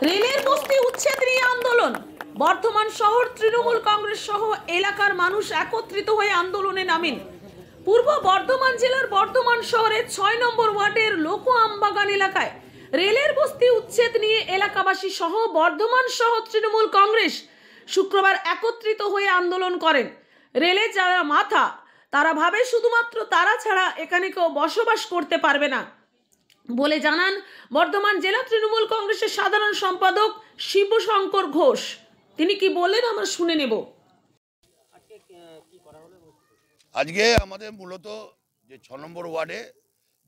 রেলের বস্তি উচ্ছেদ নিয়ে আন্দোলন। বর্ধমান শহর তৃণমূল কংগ্রেস সহ এলাকার মানুষ একত্রিত হয়ে আন্দোলনে নামেন। পূর্ব বর্ধমান জেলার বর্ধমান শহরের ৬ নম্বর ওয়ার্ডের লোক আমবাগান এলাকায় রেলের বস্তি উচ্ছেদ নিয়ে এলাকাবাসী সহ বর্ধমান শহর তৃণমূল কংগ্রেস শুক্রবার একত্রিত হয়ে আন্দোলন করেন। রেলের যারা মাথা তারা ভাবে শুধুমাত্র তারা ছাড়া এখানে কেউ বসবাস করতে পারবে না বলে জানান বর্ধমান জেলা তৃণমূল কংগ্রেসের সাধারণ সম্পাদক শিবশঙ্কর ঘোষ। তিনি কি বললেন আমরা শুনে নেব। আজকে আমাদের মূলত যে ৬ নম্বর ওয়ার্ডে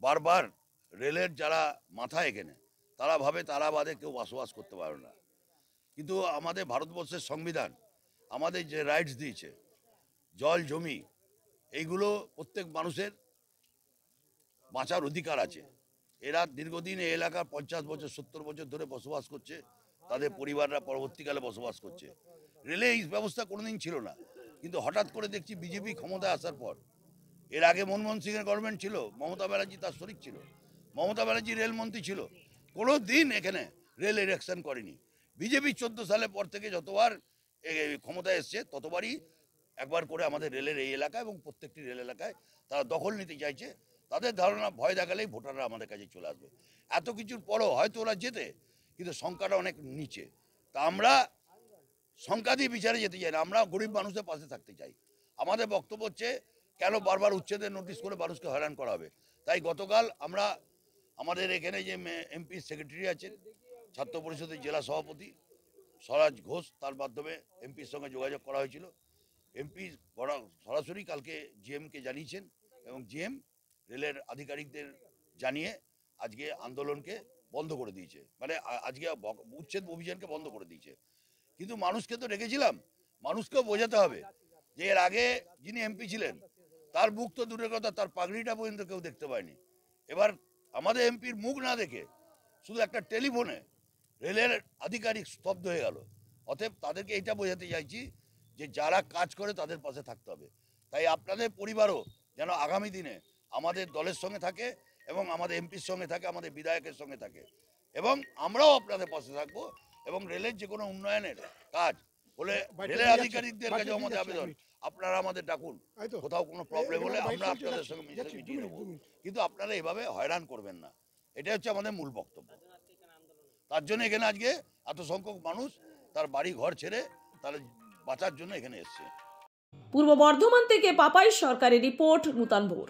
বারবার রেলের যারা মাথা এখানে তারা ভাবে তারা বাদে কেউ বসবাস করতে পারবে না, কিন্তু আমাদের ভারতবর্ষের সংবিধান আমাদের যে রাইটস দিয়েছে, জল জমি এইগুলো প্রত্যেক মানুষের বাঁচার অধিকার আছে। এরা দীর্ঘদিন এই এলাকার ৫০ বছর ৭০ বছর ধরে বসবাস করছে, তাদের পরিবাররা পরবর্তীকালে বসবাস করছে। রেলে এই ব্যবস্থা কোনোদিন ছিল না, কিন্তু হঠাৎ করে দেখছি বিজেপি ক্ষমতায় আসার পর, এর আগে মনমোহন সিংয়ের গভর্নমেন্ট ছিল, মমতা ব্যানার্জি তার শরিক ছিল, মমতা ব্যানার্জি রেলমন্ত্রী ছিল, কোনো দিন এখানে রেল ইরেকশন করেনি। বিজেপি ১৪ সালের পর থেকে যতবার ক্ষমতায় এসছে ততবারই একবার করে আমাদের রেলের এই এলাকা এবং প্রত্যেকটি রেল এলাকায় তারা দখল নিতে চাইছে। তাদের ধারণা ভয় দেখালেই ভোটাররা আমাদের কাছে চলে আসবে। এত কিছুর পরও হয়তো ওরা যেতে, কিন্তু সংখ্যাটা অনেক নিচে। তা আমরা সংখ্যা দিয়ে বিচারে যেতে চাই না, আমরা গরিব মানুষের পাশে থাকতে চাই। আমাদের বক্তব্য হচ্ছে কেন বারবার উচ্ছেদের নোটিশ করে মানুষকে হয়রান করা হবে। তাই গতকাল আমরা আমাদের এখানে যে এমপি সেক্রেটারি আছেন, ছাত্র পরিষদের জেলা সভাপতি স্বরাজ ঘোষ, তার মাধ্যমে এমপির সঙ্গে যোগাযোগ করা হয়েছিল। এমপি সরাসরি কালকে জিএমকে জানিয়েছেন এবং জিএম রেলের আধিকারিকদের জানিয়ে আজকে আন্দোলনকে বন্ধ করে দিয়েছে, মানে আজকে উচ্ছেদ অভিযানকে বন্ধ করে দিয়েছে। কিন্তু মানুষকে তো রেখেছিলাম, মানুষকেও বোঝাতে হবে যে এর আগে যিনি এমপি ছিলেন তার মুখ তো দূরের কথা, তার পাগড়িটা পর্যন্ত কেউ দেখতে পায়নি। এবার আমাদের এমপির মুখ না দেখে শুধু একটা টেলিফোনে রেলের আধিকারিক স্তব্ধ হয়ে গেল। অতএব তাদেরকে এটা বোঝাতে চাইছি যে যারা কাজ করে তাদের পাশে থাকতে হবে। তাই আপনাদের পরিবারও যেন আগামী দিনে আমাদের দলের সঙ্গে থাকে এবং আমাদের এমপির সঙ্গে থাকে, আমাদের বিধায়কের সঙ্গে থাকে, এবং আমরাও আপনাদের পাশে থাকবো। এবং রেলের যে কোনো উন্নয়নের কাজ হলে রেলের আধিকারিকদের কাছে আমাদের আবেদন, আপনারা আমাদের ডাকুন, কোথাও কোনো প্রবলেম হলে আমরা আপনাদের সঙ্গে মিটিয়ে নেবো, কিন্তু আপনারা এভাবে হয়রান করবেন না। এটাই হচ্ছে আমাদের মূল বক্তব্য। তার জন্য এখানে আজকে এত সংখ্যক মানুষ তার বাড়ি ঘর ছেড়ে তারা বাঁচার জন্য এখানে এসছে। পূর্ব বর্ধমান থেকে পাপাই সরকারের রিপোর্ট, নূতন ভোর।